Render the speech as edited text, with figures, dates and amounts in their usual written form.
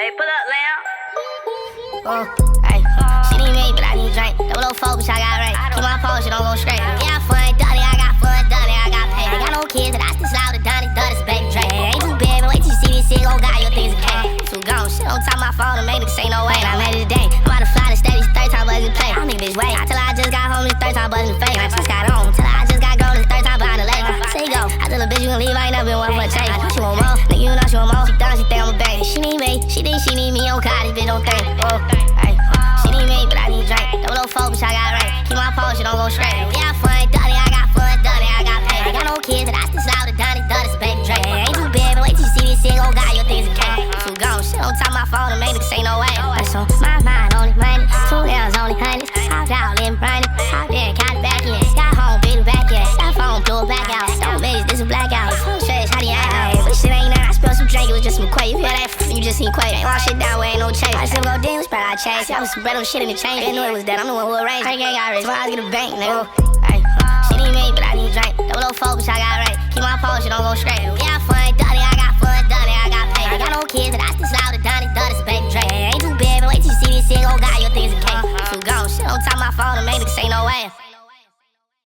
Hey, pull up, Lamb. Hey, she need me, but I need drink. Double focus, I got rank. Keep my pose, she don't go straight. Yeah, fun, dirty, I got fun, dirty, I got paid. I got no kids, and I still slide with Donnie, dirty, baby Drake. Ain't too big, but wait till you see this shit, gon' got your things in cake. Too gone, shit on top of my phone, and make niggas say no way. I made it today. I'm about to fly to steady, third time buzzing play. I nigga bitch wait. Till I just got home, this third time buzzing face. I just got on, till I just got gone, this third time behind the leg. Say go, I tell a bitch you gon' leave, I ain't never been one for a change. I know she want more, nigga, you know she want more. She done, she think I'm a baby. She need me, she think she need me, on God, this bitch don't think. Hey, she need me, but I need drink. Double focus, I got rank. Keep my pose, she don't go straight. Yeah, fun, dirty, I got fun, dirty, I got paid. I got no kids, and I still slide with Donnie, dirty, baby Drake. Ain't too big, but wait till you see this shit, gon' got your things in cake. Too gone, shit on top of my phone, and make niggas say no way. That's on my mind, only money. 2 L's, only hundreds. Hopped out, living running. Hopped in, caught it back in. Got home, beat it back in. Got phone, blew it back out. Don't bitch, this is blackout. Straight, how do you act? But shit ain't nothing. I spilled some drink, it was just some quay. You feel that? You just seen quay. Ain't all shit down, we ain't no chase. I still go deals, but I chase. I was some bread on shit in the chain. Didn't know it was dead. I'm the one who arranged. I ain't got rich. Why I get a bank, nigga? Hey, she need me, but I need drink. Double focus, I got rank. Keep my pose, she don't go straight. Yeah, fun, dirty, I got fun, dirty, I got paid. I got no kids, and I still slide with Donnie, dirty, baby Drake. Ain't too big, but wait till you see this shit, gon' got your things in cake. Too gone, shit on top of my phone, and make niggas say no way.